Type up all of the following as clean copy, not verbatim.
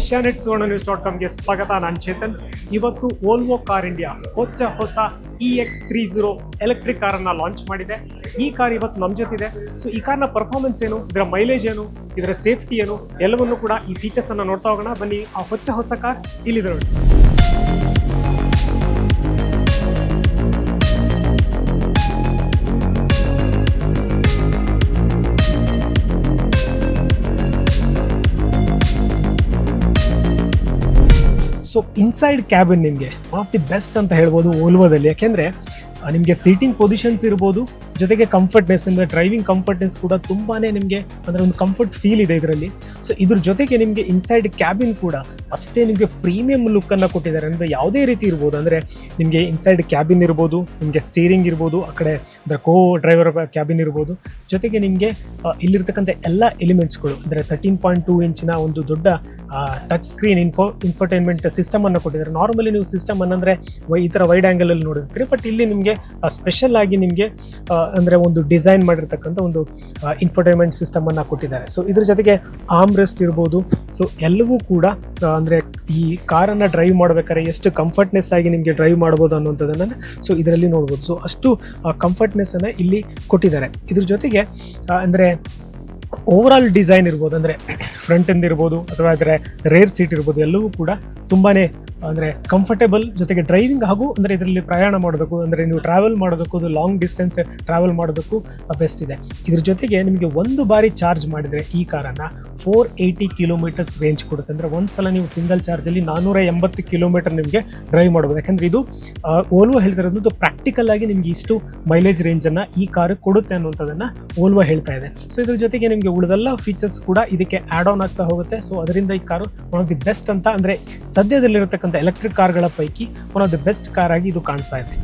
Asianet ಸುವರ್ಣ ನ್ಯೂಸ್.comಗೆ ಸ್ವಾಗತ. ನಾನು ಚೇತನ್. ಇವತ್ತು ವೋಲ್ವೋ ಕಾರ್ ಇಂಡಿಯಾ ಹೊಸ EX30 ಎಲೆಕ್ಟ್ರಿಕ್ ಕಾರನ್ನು ಲಾಂಚ್ ಮಾಡಿದೆ. ಈ ಕಾರ್ ಇವತ್ತು ನಮ್ಮ ಜೊತೆ. ಸೊ ಈ ಕಾರ್ನ ಪರ್ಫಾರ್ಮೆನ್ಸ್ ಏನು, ಇದರ ಮೈಲೇಜ್ ಏನು, ಇದರ ಸೇಫ್ಟಿ ಏನು, ಎಲ್ಲವನ್ನೂ ಕೂಡ ಈ ಫೀಚರ್ಸ್ ಅನ್ನು ನೋಡ್ತಾ ಹೋಗೋಣ. ಬನ್ನಿ, ಆ ಹೊಸ ಕಾರ್ ಇಲ್ಲಿದೆ ನೋಡಿ. ಸೊ ಇನ್ಸೈಡ್ ಕ್ಯಾಬಿನ್ ನಿಮಗೆ ಒನ್ ಆಫ್ ದಿ ಬೆಸ್ಟ್ ಅಂತ ಹೇಳ್ಬೋದು ವೋಲ್ವೋದಲ್ಲಿ. ಯಾಕೆಂದರೆ ನಿಮಗೆ ಸೀಟಿಂಗ್ ಪೊಸಿಷನ್ಸ್ ಇರ್ಬೋದು, ಜೊತೆಗೆ ಕಂಫರ್ಟ್ನೆಸ್ ಅಂದರೆ ಡ್ರೈವಿಂಗ್ ಕಂಫರ್ಟ್ನೆಸ್ ಕೂಡ ತುಂಬಾ ನಿಮಗೆ ಅಂದರೆ ಒಂದು ಕಂಫರ್ಟ್ ಫೀಲ್ ಇದೆ ಇದರಲ್ಲಿ. ಸೊ ಇದ್ರ ಜೊತೆಗೆ ನಿಮಗೆ ಇನ್ಸೈಡ್ ಕ್ಯಾಬಿನ್ ಕೂಡ ಅಷ್ಟೇ ನಿಮಗೆ ಪ್ರೀಮಿಯಂ ಲುಕ್ಕನ್ನು ಕೊಟ್ಟಿದ್ದಾರೆ. ಅಂದರೆ ಯಾವುದೇ ರೀತಿ ಇರ್ಬೋದು, ಅಂದರೆ ನಿಮಗೆ ಇನ್ಸೈಡ್ ಕ್ಯಾಬಿನ್ ಇರ್ಬೋದು, ನಿಮಗೆ ಸ್ಟೀರಿಂಗ್ ಇರ್ಬೋದು, ಆ ಕಡೆ ಅಂದರೆ ಡ್ರೈವರ್ ಕ್ಯಾಬಿನ್ ಇರ್ಬೋದು, ಜೊತೆಗೆ ನಿಮಗೆ ಇಲ್ಲಿರ್ತಕ್ಕಂಥ ಎಲ್ಲ ಎಲಿಮೆಂಟ್ಸ್ಗಳು ಅಂದರೆ 13.2 ಇಂಚಿನ ಒಂದು ದೊಡ್ಡ ಟಚ್ ಸ್ಕ್ರೀನ್ ಇನ್ಫರ್ಟೈನ್ಮೆಂಟ್ ಸಿಸ್ಟಮನ್ನು ಕೊಟ್ಟಿದ್ದಾರೆ. ನಾರ್ಮಲಿ ನೀವು ಸಿಸ್ಟಮ್ ಅನ್ನಂದರೆ ಈ ಥರ ವೈಡ್ ಆ್ಯಂಗಲಲ್ಲಿ ನೋಡಿರ್ತೀರಿ, ಬಟ್ ಇಲ್ಲಿ ನಿಮಗೆ ಸ್ಪೆಷಲ್ ಆಗಿ ನಿಮಗೆ ಅಂದರೆ ಒಂದು ಡಿಸೈನ್ ಮಾಡಿರ್ತಕ್ಕಂಥ ಒಂದು ಇನ್ಫರ್ಟೈನ್ಮೆಂಟ್ ಸಿಸ್ಟಮ್ ಅನ್ನು ಕೊಟ್ಟಿದ್ದಾರೆ. ಸೊ ಇದ್ರ ಜೊತೆಗೆ ಆರ್ಮ್ ರೆಸ್ಟ್ ಇರ್ಬೋದು. ಸೊ ಎಲ್ಲವೂ ಕೂಡ ಅಂದರೆ ಈ ಕಾರನ್ನು ಡ್ರೈವ್ ಮಾಡಬೇಕಾದ್ರೆ ಎಷ್ಟು ಕಂಫರ್ಟ್ನೆಸ್ ಆಗಿ ನಿಮಗೆ ಡ್ರೈವ್ ಮಾಡ್ಬೋದು ಅನ್ನುವಂಥದ್ದನ್ನು ಸೊ ಇದರಲ್ಲಿ ನೋಡ್ಬೋದು. ಸೊ ಅಷ್ಟು ಕಂಫರ್ಟ್ನೆಸ್ಸನ್ನು ಇಲ್ಲಿ ಕೊಟ್ಟಿದ್ದಾರೆ. ಇದ್ರ ಜೊತೆಗೆ ಅಂದರೆ ಓವರ್ ಆಲ್ ಡಿಸೈನ್ ಇರ್ಬೋದು, ಅಂದರೆ ಫ್ರಂಟ್ ಎಂಡ್ ಇರ್ಬೋದು ಅಥವಾ ಅಂದರೆ ರೇರ್ ಸೀಟ್ ಇರ್ಬೋದು, ಎಲ್ಲವೂ ಕೂಡ ತುಂಬಾ ಅಂದರೆ ಕಂಫರ್ಟೇಬಲ್, ಜೊತೆಗೆ ಡ್ರೈವಿಂಗ್ ಹಾಗೂ ಅಂದರೆ ಇದರಲ್ಲಿ ಪ್ರಯಾಣ ಮಾಡೋದಕ್ಕೂ ಅಂದರೆ ನೀವು ಟ್ರಾವೆಲ್ ಮಾಡೋದಕ್ಕೂ, ಅದು ಲಾಂಗ್ ಡಿಸ್ಟೆನ್ಸ್ ಟ್ರಾವೆಲ್ ಮಾಡೋದಕ್ಕೂ ಬೆಸ್ಟ್ ಇದೆ. ಇದ್ರ ಜೊತೆಗೆ ನಿಮಗೆ ಒಂದು ಬಾರಿ ಚಾರ್ಜ್ ಮಾಡಿದರೆ ಈ ಕಾರನ್ನು 480 ಕಿಲೋಮೀಟರ್ಸ್ ರೇಂಜ್ ಕೊಡುತ್ತೆ. ಅಂದರೆ ಒಂದು ಸಲ ನೀವು ಸಿಂಗಲ್ ಚಾರ್ಜಲ್ಲಿ 480 ಕಿಲೋಮೀಟರ್ ನಿಮಗೆ ಡ್ರೈವ್ ಮಾಡ್ಬೋದು. ಯಾಕಂದರೆ ಇದು ವೋಲ್ವೋ ಹೇಳ್ತಿರೋದು ಪ್ರಾಕ್ಟಿಕಲ್ ಆಗಿ ನಿಮಗೆ ಇಷ್ಟು ಮೈಲೇಜ್ ರೇಂಜನ್ನು ಈ ಕಾರು ಕೊಡುತ್ತೆ ಅನ್ನುವಂಥದ್ದನ್ನು ವೋಲ್ವೋ ಹೇಳ್ತಾ ಇದೆ. ಸೊ ಇದ್ರ ಜೊತೆಗೆ ನಿಮಗೆ ಉಳಿದೆಲ್ಲ ಫೀಚರ್ಸ್ ಕೂಡ ಇದಕ್ಕೆ ಆ್ಯಡ್ ಆನ್ ಆಗ್ತಾ ಹೋಗುತ್ತೆ. ಸೊ ಅದರಿಂದ ಈ car one of the best ಅಂತ, ಅಂದರೆ ಸದ್ಯದಲ್ಲಿರತಕ್ಕಂಥ ಎಲೆಕ್ಟ್ರಿಕ್ ಕಾರ್ಗಳ ಪೈಕಿ one of the best car ಆಗಿ ಇದು ಕಾಣ್ತಾ ಇದೆ.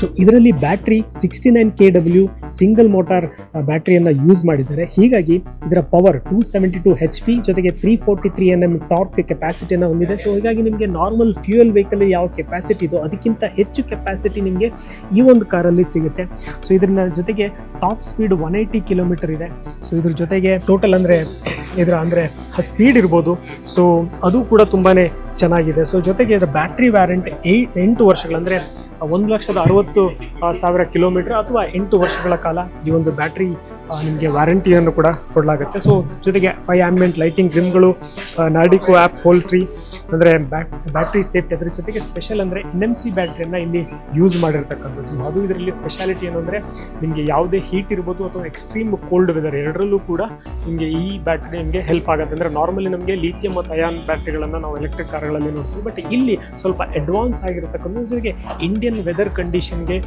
ಸೊ ಇದರಲ್ಲಿ ಬ್ಯಾಟ್ರಿ 69 kW ಸಿಂಗಲ್ ಮೋಟಾರ್ ಬ್ಯಾಟ್ರಿಯನ್ನು ಯೂಸ್ ಮಾಡಿದ್ದಾರೆ. ಹೀಗಾಗಿ ಇದರ ಪವರ್ 272 HP ಜೊತೆಗೆ 343 Nm ಟಾರ್ಕ್ ಕೆಪಾಸಿಟಿಯನ್ನು ಹೊಂದಿದೆ. ಸೊ ಹೀಗಾಗಿ ನಿಮಗೆ ನಾರ್ಮಲ್ ಫ್ಯೂಯಲ್ ವೆಹಿಕಲ್ ಯಾವ ಕೆಪಾಸಿಟಿ ಇದೋ ಅದಕ್ಕಿಂತ ಹೆಚ್ಚು ಕೆಪಾಸಿಟಿ ನಿಮಗೆ ಈ ಒಂದು ಕಾರಲ್ಲಿ ಸಿಗುತ್ತೆ. ಸೊ ಇದರ ಜೊತೆಗೆ ಟಾಪ್ ಸ್ಪೀಡ್ 180 km ಇದೆ. ಸೊ ಇದ್ರ ಜೊತೆಗೆ ಟೋಟಲ್ ಅಂದರೆ ಇದರ ಅಂದರೆ ಸ್ಪೀಡ್ ಇರ್ಬೋದು, ಸೊ ಅದು ಕೂಡ ತುಂಬಾ ಚೆನ್ನಾಗಿದೆ. ಸೊ ಜೊತೆಗೆ ಇದರ ಬ್ಯಾಟ್ರಿ ವ್ಯಾರಂಟಿ 8 ವರ್ಷಗಳಂದರೆ 1,60,000 ಕಿಲೋಮೀಟರ್ ಅಥವಾ 8 ವರ್ಷಗಳ ಕಾಲ ಈ ಒಂದು ಬ್ಯಾಟ್ರಿ ನಿಮಗೆ ವ್ಯಾರಂಟಿಯನ್ನು ಕೂಡ ಕೊಡಲಾಗುತ್ತೆ. ಸೊ ಜೊತೆಗೆ 5 ಆಂಬಿಯಂಟ್ ಲೈಟಿಂಗ್ ರಿಮ್ಗಳು, ನಾರ್ಡಿಕೋ ಆ್ಯಪ್ ಹೋಲ್ಟ್ರಿ, ಅಂದರೆ ಬ್ಯಾಟ್ರಿ ಸೇಫ್ಟಿ. ಅದರ ಜೊತೆಗೆ ಸ್ಪೆಷಲ್ ಅಂದರೆ NMC ಬ್ಯಾಟ್ರಿಯನ್ನು ಇಲ್ಲಿ ಯೂಸ್ ಮಾಡಿರ್ತಕ್ಕಂಥದ್ದು. ಅದು ಇದರಲ್ಲಿ ಸ್ಪೆಷಾಲಿಟಿ ಏನು ಅಂದರೆ ನಿಮಗೆ ಯಾವುದೇ ಹೀಟ್ ಇರ್ಬೋದು ಅಥವಾ ಎಕ್ಸ್ಟ್ರೀಮ್ ಕೋಲ್ಡ್ ವೆದರ್ ಎರಡರಲ್ಲೂ ಕೂಡ ನಿಮಗೆ ಈ ಬ್ಯಾಟ್ರಿ ನಿಮಗೆ ಹೆಲ್ಪ್ ಆಗುತ್ತೆ. ಅಂದರೆ ನಾರ್ಮಲಿ ನಮಗೆ ಲಿಥಿಯಂ ಮತ್ತು ಅಯಾನ್ ಬ್ಯಾಟ್ರಿಗಳನ್ನು ನಾವು ಎಲೆಕ್ಟ್ರಿಕ್ ಕಾರ್ಗಳಲ್ಲಿ ನೋಡ್ತೀವಿ, ಬಟ್ ಇಲ್ಲಿ ಸ್ವಲ್ಪ ಅಡ್ವಾನ್ಸ್ ಆಗಿರತಕ್ಕಂಥ ಜೊತೆಗೆ ಇಂಡಿಯನ್ ವೆದರ್ ಕಂಡೀಷನ್ಗೆ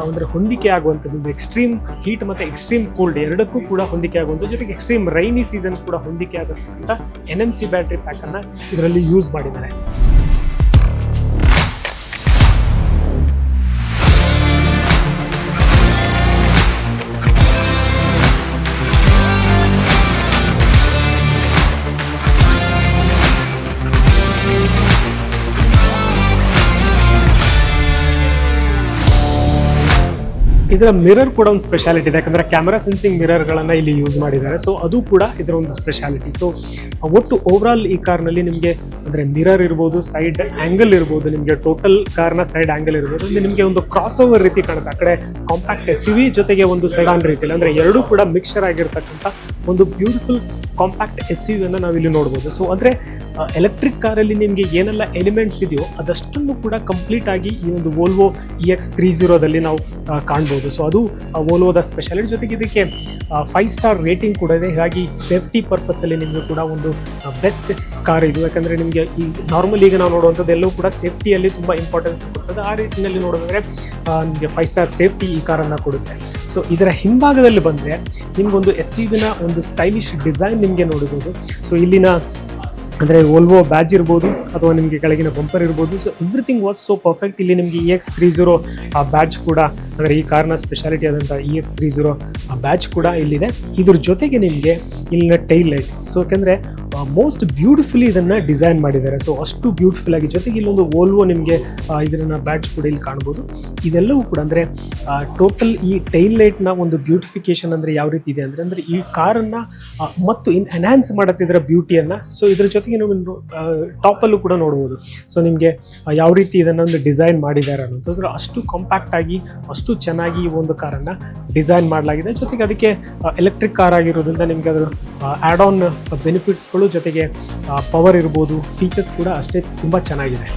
ಅಂದರೆ ಹೊಂದಿಕೆ ಆಗುವಂಥದ್ದು, ಎಕ್ಸ್ಟ್ರೀಮ್ ಹೀಟ್ ಮತ್ತು ಎಕ್ಸ್ಟ್ರೀಮ್ ಕೋಲ್ಡ್ ಎರಡಕ್ಕೂ ಕೂಡ ಹೊಂದಿಕೆ ಆಗುವಂಥ, ಜೊತೆಗೆ ಎಕ್ಸ್ಟ್ರೀಮ್ ರೈನಿ ಸೀಸನ್ ಕೂಡ ಹೊಂದಿಕೆ ಆದಂಥ NMC ಬ್ಯಾಟ್ರಿ ಪ್ಯಾಕನ್ನು ಇದರಲ್ಲಿ ಯೂಸ್ ಮಾಡಿದ್ದಾರೆ. ಇದರ ಮಿರರ್ ಕೂಡ ಒಂದು ಸ್ಪೆಷಾಲಿಟಿ ಇದೆ. ಯಾಕಂದರೆ ಕ್ಯಾಮ್ರಾ ಸೆನ್ಸಿಂಗ್ ಮಿರರ್ಗಳನ್ನು ಇಲ್ಲಿ ಯೂಸ್ ಮಾಡಿದ್ದಾರೆ. ಸೊ ಅದು ಕೂಡ ಇದರ ಒಂದು ಸ್ಪೆಷಾಲಿಟಿ. ಸೊ ಒಟ್ಟು ಓವರಾಲ್ ಈ ಕಾರ್ನಲ್ಲಿ ನಿಮಗೆ ಅಂದರೆ ಮಿರರ್ ಇರ್ಬೋದು, ಸೈಡ್ ಆ್ಯಂಗಲ್ ಇರ್ಬೋದು, ನಿಮಗೆ ಟೋಟಲ್ ಕಾರ್ನ ಸೈಡ್ ಆ್ಯಂಗಲ್ ಇರ್ಬೋದು, ಇಲ್ಲಿ ನಿಮಗೆ ಒಂದು ಕ್ರಾಸ್ ಓವರ್ ರೀತಿ ಕಾಣುತ್ತೆ. ಆ ಕಡೆ ಕಾಂಪ್ಯಾಕ್ಟ್ SUV ಜೊತೆಗೆ ಒಂದು ಸೆಡಾನ್ ರೀತಿಯಲ್ಲಿ, ಅಂದರೆ ಎರಡೂ ಕೂಡ ಮಿಕ್ಸ್ಚರ್ ಆಗಿರ್ತಕ್ಕಂಥ ಒಂದು ಬ್ಯೂಟಿಫುಲ್ ಕಾಂಪ್ಯಾಕ್ಟ್ SUV-ಯನ್ನು ನಾವಿಲ್ಲಿ ನೋಡ್ಬೋದು. ಸೊ ಅಂದರೆ ಎಲೆಕ್ಟ್ರಿಕ್ ಕಾರಲ್ಲಿ ನಿಮಗೆ ಏನೆಲ್ಲ ಎಲಿಮೆಂಟ್ಸ್ ಇದೆಯೋ ಅದಷ್ಟನ್ನು ಕೂಡ ಕಂಪ್ಲೀಟ್ ಆಗಿ ಈ ಒಂದು ವೋಲ್ವೋ EX30ದಲ್ಲಿ ನಾವು ಕಾಣ್ಬೋದು. ಸೊ ಅದು ವೋಲ್ವೋದ ಸ್ಪೆಷಾಲಿಟಿ. ಜೊತೆಗೆ ಇದಕ್ಕೆ 5 ಸ್ಟಾರ್ ರೇಟಿಂಗ್ ಕೂಡ ಇದೆ. ಹೀಗಾಗಿ ಸೇಫ್ಟಿ ಪರ್ಪಸಲ್ಲಿ ನಿಮಗೆ ಕೂಡ ಒಂದು ಬೆಸ್ಟ್ ಕಾರ್ ಇದು. ಯಾಕಂದರೆ ನಿಮಗೆ ಈ ನಾರ್ಮಲ್ ಈಗ ನಾವು ನೋಡುವಂಥದ್ದು ಎಲ್ಲವೂ ಕೂಡ ಸೇಫ್ಟಿಯಲ್ಲಿ ತುಂಬ ಇಂಪಾರ್ಟೆನ್ಸ್ ಕೊಡ್ತದೆ. ಆ ರೀತಿಯಲ್ಲಿ ನೋಡಿದ್ರೆ ನಿಮಗೆ 5 ಸ್ಟಾರ್ ಸೇಫ್ಟಿ ಈ ಕಾರನ್ನು ಕೊಡುತ್ತೆ. ಸೊ ಇದರ ಹಿಂಭಾಗದಲ್ಲಿ ಬಂದರೆ ನಿಮಗೊಂದು SUV-ನ ಒಂದು ಸ್ಟೈಲಿಶ್ ಡಿಸೈನ್ ನಿಮಗೆ ನೋಡಬಹುದು. ಸೊ ಇಲ್ಲಿನ ಅಂದರೆ ವೋಲ್ವೋ ಬ್ಯಾಜ್ ಇರ್ಬೋದು ಅಥವಾ ನಿಮಗೆ ಕೆಳಗಿನ ಬಂಪರ್ ಇರ್ಬೋದು. So everything was so perfect. ಇಲ್ಲಿ ನಿಮಗೆ EX30 ಬ್ಯಾಜ್ ಕೂಡ ಅಂದರೆ ಈ ಕಾರ್ನ ಸ್ಪೆಷಾಲಿಟಿ ಆದಂಥ EX30 ಬ್ಯಾಚ್ ಕೂಡ ಇಲ್ಲಿದೆ. ಇದ್ರ ಜೊತೆಗೆ ನಿಮಗೆ ಇಲ್ಲಿನ ಟೈಲ್ ಲೈಟ್, ಸೊ ಯಾಕೆಂದರೆ ಮೋಸ್ಟ್ ಬ್ಯೂಟಿಫುಲಿ ಇದನ್ನು ಡಿಸೈನ್ ಮಾಡಿದ್ದಾರೆ. ಸೊ ಅಷ್ಟು ಬ್ಯೂಟಿಫುಲ್ ಆಗಿ, ಜೊತೆಗೆ ಇಲ್ಲೊಂದು ವೋಲ್ವೋ ನಿಮಗೆ ಇದನ್ನ ಬ್ಯಾಚ್ ಕೂಡ ಇಲ್ಲಿ ಕಾಣ್ಬೋದು. ಇದೆಲ್ಲವೂ ಕೂಡ ಅಂದರೆ ಟೋಟಲ್ ಈ ಟೈಲ್ ಲೈಟ್ನ ಒಂದು ಬ್ಯೂಟಿಫಿಕೇಶನ್ ಅಂದರೆ ಯಾವ ರೀತಿ ಇದೆ ಅಂದರೆ ಈ ಕಾರನ್ನು ಮತ್ತು ಎನ್ಹ್ಯಾನ್ಸ್ ಮಾಡುತ್ತೆ ಇದರ ಬ್ಯೂಟಿಯನ್ನು. ಸೊ ಇದ್ರ ಜೊತೆಗೆ ನೀವು ಟಾಪಲ್ಲೂ ಕೂಡ ನೋಡ್ಬೋದು. ಸೊ ನಿಮಗೆ ಯಾವ ರೀತಿ ಇದನ್ನು ಒಂದು ಡಿಸೈನ್ ಮಾಡಿದ್ದಾರೆ ಅನ್ನೋದು ಅಷ್ಟು ಕಾಂಪ್ಯಾಕ್ಟ್ ಆಗಿ ಅಷ್ಟು ಚೆನ್ನಾಗಿ ಈ ಒಂದು ಕಾರನ್ನು ಡಿಸೈನ್ ಮಾಡಲಾಗಿದೆ. ಜೊತೆಗೆ ಅದಕ್ಕೆ ಎಲೆಕ್ಟ್ರಿಕ್ ಕಾರ್ ಆಗಿರೋದ್ರಿಂದ ನಿಮಗೆ ಅದರ ಆ್ಯಡ್ ಆನ್ ಬೆನಿಫಿಟ್ಸ್ಗಳು ಜೊತೆಗೆ ಪವರ್ ಇರ್ಬೋದು, ಫೀಚರ್ಸ್ ಕೂಡ ಅಷ್ಟೇ ತುಂಬ ಚೆನ್ನಾಗಿದೆ.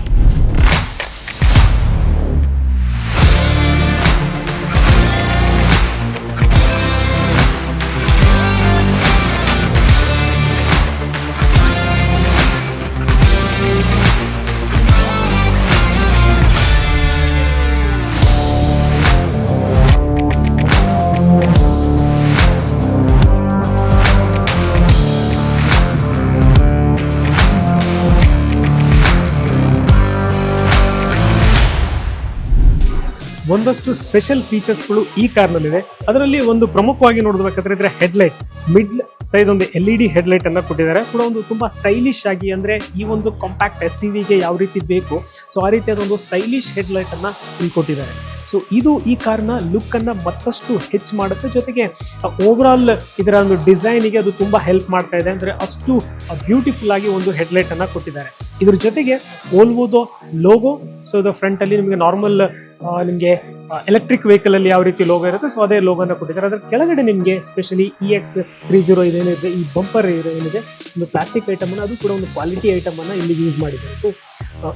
ಒಂದಷ್ಟು ಸ್ಪೆಷಲ್ ಫೀಚರ್ಸ್ಗಳು ಈ ಕಾರ್ನಲ್ಲಿದೆ. ಅದರಲ್ಲಿ ಒಂದು ಪ್ರಮುಖವಾಗಿ ನೋಡಬೇಕಾದ್ರೆ ಇದ್ರೆ ಹೆಡ್ಲೈಟ್, ಮಿಡ್ ಸೈಜ್ ಒಂದು LED ಹೆಡ್ಲೈಟ್ ಅನ್ನ ಕೊಟ್ಟಿದ್ದಾರೆ. ಕೂಡ ಒಂದು ತುಂಬಾ ಸ್ಟೈಲಿಶ್ ಆಗಿ, ಅಂದ್ರೆ ಈ ಒಂದು ಕಾಂಪ್ಯಾಕ್ಟ್ SUV-ಗೆ ಯಾವ ರೀತಿ ಬೇಕು ಸೊ ಆ ರೀತಿಯಾದ ಒಂದು ಸ್ಟೈಲಿಶ್ ಹೆಡ್ಲೈಟ್ ಅನ್ನ ಇಲ್ಲಿ ಕೊಟ್ಟಿದ್ದಾರೆ. ಸೊ ಇದು ಈ ಕಾರ್ನ ಲುಕ್ ಅನ್ನ ಮತ್ತಷ್ಟು ಹೆಚ್ಚು ಮಾಡುತ್ತೆ. ಜೊತೆಗೆ ಓವರ್ ಆಲ್ ಇದರ ಒಂದು ಡಿಸೈನಿಗೆ ಅದು ತುಂಬಾ ಹೆಲ್ಪ್ ಮಾಡ್ತಾ ಇದೆ. ಅಂದ್ರೆ ಅಷ್ಟು ಬ್ಯೂಟಿಫುಲ್ ಆಗಿ ಒಂದು ಹೆಡ್ಲೈಟ್ ಅನ್ನ ಕೊಟ್ಟಿದ್ದಾರೆ. ಇದ್ರ ಜೊತೆಗೆ ವೋಲ್ವೋದು ಲೋಗೋ, ಸೊ ಇದು ಫ್ರಂಟ್ ಅಲ್ಲಿ ನಿಮಗೆ ನಾರ್ಮಲ್ ನಿಮಗೆ ಎಲೆಕ್ಟ್ರಿಕ್ ವೆಹಿಕಲ್ ಅಲ್ಲಿ ಯಾವ ರೀತಿ ಲೋಗೋ ಇರುತ್ತೆ ಸೊ ಅದೇ ಲೋಗೋನ ಕೊಟ್ಟಿದ್ದಾರೆ. ಅದರ ಕೆಳಗಡೆ ನಿಮಗೆ ಸ್ಪೆಷಲಿ EX30 ಇದೇನಿದೆ, ಈ ಬಂಪರ್ ಏನಿದೆ ಒಂದು ಪ್ಲಾಸ್ಟಿಕ್ ಐಟಮ್ ಅನ್ನ, ಅದು ಕೂಡ ಒಂದು ಕ್ವಾಲಿಟಿ ಐಟಮ್ ಅನ್ನ ಇಲ್ಲಿ ಯೂಸ್ ಮಾಡಿದ್ದಾರೆ. ಸೊ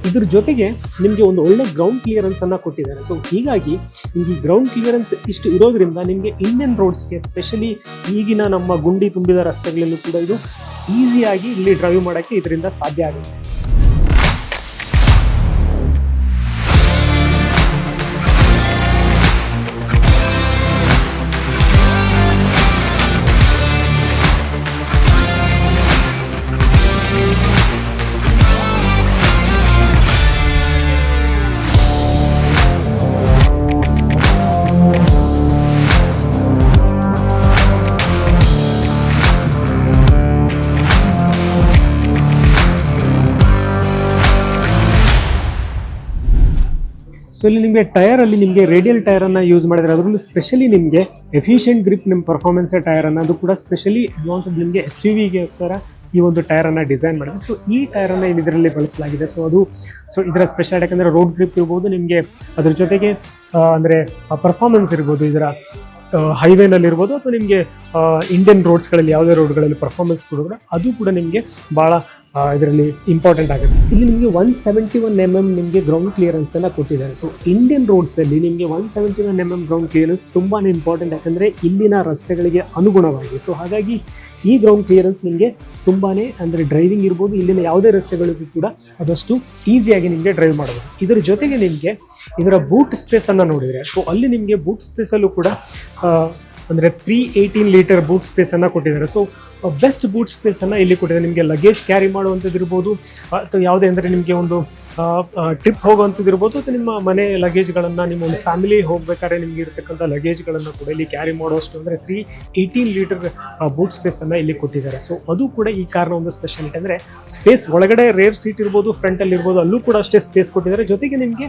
ಇದ್ರ ಜೊತೆಗೆ ನಿಮಗೆ ಒಂದು ಒಳ್ಳೆ ಗ್ರೌಂಡ್ ಕ್ಲಿಯರೆನ್ಸ್ ಅನ್ನ ಕೊಟ್ಟಿದ್ದಾರೆ. ಸೊ ಹೀಗಾಗಿ ನಿಮಗೆ ಗ್ರೌಂಡ್ ಕ್ಲಿಯರೆನ್ಸ್ ಇಷ್ಟು ಇರೋದ್ರಿಂದ ನಿಮಗೆ ಇಂಡಿಯನ್ ರೋಡ್ಸ್ಗೆ, ಸ್ಪೆಷಲಿ ಈಗಿನ ನಮ್ಮ ಗುಂಡಿ ತುಂಬಿದ ರಸ್ತೆಗಳಲ್ಲೂ ಕೂಡ ಇದು ಈಸಿಯಾಗಿ ಇಲ್ಲಿ ಡ್ರೈವ್ ಮಾಡೋಕ್ಕೆ ಇದರಿಂದ ಸಾಧ್ಯ ಆಗುತ್ತೆ. ಸೊ ಇಲ್ಲಿ ನಿಮಗೆ ಟೈರಲ್ಲಿ ನಿಮಗೆ ರೇಡಿಯಲ್ ಟೈರನ್ನು ಯೂಸ್ ಮಾಡಿದರೆ, ಅದರಲ್ಲೂ ಸ್ಪೆಷಲಿ ನಿಮಗೆ ಎಫಿಷಿಯೆಂಟ್ ಗ್ರಿಪ್ ನಿಮ್ಮ ಪರ್ಫಾರ್ಮೆನ್ಸ್ ಟೈರನ್ನು, ಅದು ಕೂಡ ಸ್ಪೆಷಲಿ ಅಡ್ವಾನ್ಸ್ಡ್ ನಿಮಗೆ SUV-ಗೋಸ್ಕರ ಈ ಒಂದು ಟೈರನ್ನು ಡಿಸೈನ್ ಮಾಡಿದೆ. ಸೊ ಈ ಟೈರನ್ನು ಇಲ್ಲಿ ಇದರಲ್ಲಿ ಬಳಸಲಾಗಿದೆ. ಸೊ ಇದರ ಸ್ಪೆಷಾಲಿಟಿ ಯಾಕಂದರೆ ರೋಡ್ ಗ್ರಿಪ್ ಇರ್ಬೋದು ನಿಮಗೆ, ಅದ್ರ ಜೊತೆಗೆ ಅಂದರೆ ಪರ್ಫಾರ್ಮೆನ್ಸ್ ಇರ್ಬೋದು ಇದರ ಹೈವೇನಲ್ಲಿರ್ಬೋದು ಅಥವಾ ನಿಮಗೆ ಇಂಡಿಯನ್ ರೋಡ್ಸ್ಗಳಲ್ಲಿ ಯಾವುದೇ ರೋಡ್ಗಳಲ್ಲಿ ಪರ್ಫಾರ್ಮೆನ್ಸ್ ಕೂಡ ಅದು ಕೂಡ ನಿಮಗೆ ಭಾಳ ಇದರಲ್ಲಿ ಇಂಪಾರ್ಟೆಂಟ್ ಆಗುತ್ತೆ. ಇಲ್ಲಿ ನಿಮಗೆ 171 mm ನಿಮಗೆ ಗ್ರೌಂಡ್ ಕ್ಲಿಯರೆನ್ಸ್ ಅನ್ನು ಕೊಟ್ಟಿದ್ದಾರೆ. ಸೊ ಇಂಡಿಯನ್ ರೋಡ್ಸಲ್ಲಿ ನಿಮಗೆ 171 mm ಗ್ರೌಂಡ್ ಕ್ಲಿಯರೆನ್ಸ್ ತುಂಬಾ ಇಂಪಾರ್ಟೆಂಟ್, ಯಾಕಂದರೆ ಇಲ್ಲಿನ ರಸ್ತೆಗಳಿಗೆ ಅನುಗುಣವಾಗಿ. ಸೊ ಹಾಗಾಗಿ ಈ ಗ್ರೌಂಡ್ ಕ್ಲಿಯರೆನ್ಸ್ ನಿಮಗೆ ತುಂಬಾ ಅಂದರೆ ಡ್ರೈವಿಂಗ್ ಇರ್ಬೋದು, ಇಲ್ಲಿನ ಯಾವುದೇ ರಸ್ತೆಗಳಿಗೂ ಕೂಡ ಅದಷ್ಟು ಈಸಿಯಾಗಿ ನಿಮಗೆ ಡ್ರೈವ್ ಮಾಡಬಹುದು. ಇದರ ಜೊತೆಗೆ ನಿಮಗೆ ಇದರ ಬೂಟ್ ಸ್ಪೇಸನ್ನು ನೋಡಿದರೆ, ಸೊ ಅಲ್ಲಿ ನಿಮಗೆ ಬೂಟ್ ಸ್ಪೇಸಲ್ಲೂ ಕೂಡ ಅಂದರೆ 318 ಲೀಟರ್ ಬೂಟ್ ಸ್ಪೇಸನ್ನು ಕೊಟ್ಟಿದ್ದಾರೆ. ಸೊ ಬೆಸ್ಟ್ ಬೂಟ್ ಸ್ಪೇಸನ್ನು ಇಲ್ಲಿ ಕೊಟ್ಟಿದ್ದಾರೆ. ನಿಮಗೆ ಲಗೇಜ್ ಕ್ಯಾರಿ ಮಾಡುವಂಥದ್ದು ಇರ್ಬೋದು ಅಥವಾ ಯಾವುದೇ ಅಂದರೆ ನಿಮಗೆ ಒಂದು ಟ್ರಿಪ್ ಹೋಗುವಂಥದ್ದು ಇರ್ಬೋದು ಅಥವಾ ನಿಮ್ಮ ಮನೆ ಲಗೇಜ್ಗಳನ್ನು, ನಿಮ್ಮ ಒಂದು ಫ್ಯಾಮಿಲಿ ಹೋಗ್ಬೇಕಾದ್ರೆ ನಿಮಗೆ ಇರತಕ್ಕಂಥ ಲಗೇಜ್ಗಳನ್ನು ಕೂಡ ಇಲ್ಲಿ ಕ್ಯಾರಿ ಮಾಡುವಷ್ಟು ಅಂದರೆ 318 ಲೀಟರ್ ಬೂಟ್ ಸ್ಪೇಸನ್ನು ಇಲ್ಲಿ ಕೊಟ್ಟಿದ್ದಾರೆ. ಸೊ ಅದು ಕೂಡ ಈ ಕಾರ್ನ ಒಂದು ಸ್ಪೆಷಾಲಿಟಿ. ಅಂದರೆ ಸ್ಪೇಸ್ ಒಳಗಡೆ ರೇರ್ ಸೀಟ್ ಇರ್ಬೋದು, ಫ್ರಂಟಲ್ಲಿ ಇರ್ಬೋದು, ಅಲ್ಲೂ ಕೂಡ ಅಷ್ಟೇ ಸ್ಪೇಸ್ ಕೊಟ್ಟಿದ್ದಾರೆ. ಜೊತೆಗೆ ನಿಮಗೆ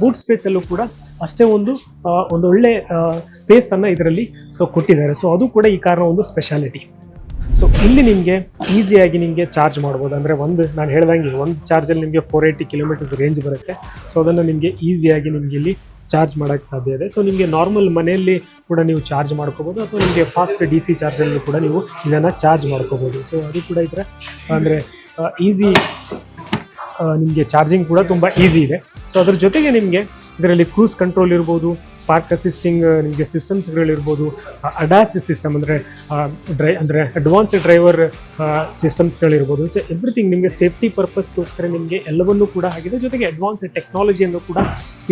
ಬೂಟ್ ಸ್ಪೇಸಲ್ಲೂ ಕೂಡ ಅಷ್ಟೇ ಒಂದು ಒಳ್ಳೆ ಸ್ಪೇಸನ್ನು ಇದರಲ್ಲಿ ಸೊ ಕೊಟ್ಟಿದ್ದಾರೆ. ಸೊ ಅದು ಕೂಡ ಈ ಕಾರ್ನ ಒಂದು ಸ್ಪೆಷಾಲಿಟಿ. ಸೊ ಇಲ್ಲಿ ನಿಮಗೆ ಈಸಿಯಾಗಿ ನಿಮಗೆ ಚಾರ್ಜ್ ಮಾಡ್ಬೋದು. ಅಂದರೆ ನಾನು ಹೇಳ್ದಂಗೆ ಒಂದು ಚಾರ್ಜಲ್ಲಿ ನಿಮಗೆ 480 ಕಿಲೋಮೀಟರ್ಸ್ ರೇಂಜ್ ಬರುತ್ತೆ. ಸೊ ಅದನ್ನು ನಿಮಗೆ ಈಸಿಯಾಗಿ ನಿಮಗೆ ಇಲ್ಲಿ ಚಾರ್ಜ್ ಮಾಡೋಕ್ಕೆ ಸಾಧ್ಯ ಇದೆ. ಸೊ ನಿಮಗೆ ನಾರ್ಮಲ್ ಮನೆಯಲ್ಲಿ ಕೂಡ ನೀವು ಚಾರ್ಜ್ ಮಾಡ್ಕೋಬೋದು ಅಥವಾ ನಿಮಗೆ ಫಾಸ್ಟ್ DC ಚಾರ್ಜಲ್ಲಿ ಕೂಡ ನೀವು ಇದನ್ನು ಚಾರ್ಜ್ ಮಾಡ್ಕೋಬೋದು. ಸೊ ಅದು ಕೂಡ ಇದರ ಅಂದರೆ ಈಸಿ, ನಿಮಗೆ ಚಾರ್ಜಿಂಗ್ ಕೂಡ ತುಂಬ ಈಸಿ ಇದೆ. ಸೊ ಅದ್ರ ಜೊತೆಗೆ ನಿಮಗೆ ಇದರಲ್ಲಿ ಕ್ರೂಸ್ ಕಂಟ್ರೋಲ್ ಇರ್ಬೋದು, ಪಾರ್ಕ್ ಅಸಿಸ್ಟಿಂಗ್ ನಿಮಗೆ ಸಿಸ್ಟಮ್ಸ್ಗಳಿರ್ಬೋದು, ಅಡಾಸ್ ಸಿಸ್ಟಮ್ ಅಂದರೆ ಅಡ್ವಾನ್ಸ್ಡ್ ಡ್ರೈವರ್ ಸಿಸ್ಟಮ್ಸ್ಗಳಿರ್ಬೋದು. ಸೊ ಎವ್ರಿಥಿಂಗ್ ನಿಮಗೆ ಸೇಫ್ಟಿ ಪರ್ಪಸ್ಗೋಸ್ಕರ ನಿಮಗೆ ಎಲ್ಲವನ್ನೂ ಕೂಡ ಆಗಿದೆ. ಜೊತೆಗೆ ಅಡ್ವಾನ್ಸ್ಡ್ ಟೆಕ್ನಾಲಜಿಯನ್ನು ಕೂಡ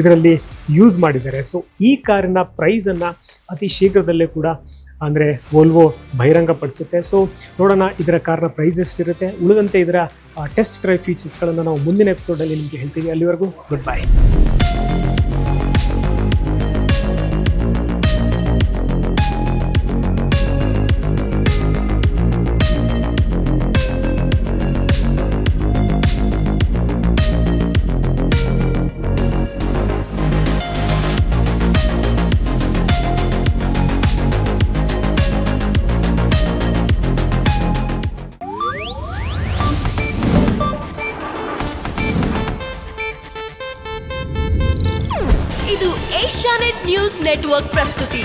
ಇದರಲ್ಲಿ ಯೂಸ್ ಮಾಡಿದ್ದಾರೆ. ಸೊ ಈ ಕಾರಿನ ಪ್ರೈಸನ್ನು ಅತಿ ಶೀಘ್ರದಲ್ಲೇ ಕೂಡ ಅಂದರೆ ವೋಲ್ವೋ ಬಹಿರಂಗಪಡಿಸುತ್ತೆ. ಸೊ ನೋಡೋಣ ಇದರ ಕಾರ್ನ ಪ್ರೈಸ್ ಎಷ್ಟಿರುತ್ತೆ. ಉಳಿದಂತೆ ಇದರ ಟೆಸ್ಟ್ ಡ್ರೈವ್ ಫೀಚರ್ಸ್ಗಳನ್ನು ನಾವು ಮುಂದಿನ ಎಪಿಸೋಡಲ್ಲಿ ನಿಮಗೆ ಹೇಳ್ತೀವಿ. ಅಲ್ಲಿವರೆಗೂ good bye. Red news network ಪ್ರಸ್ತುತಿ.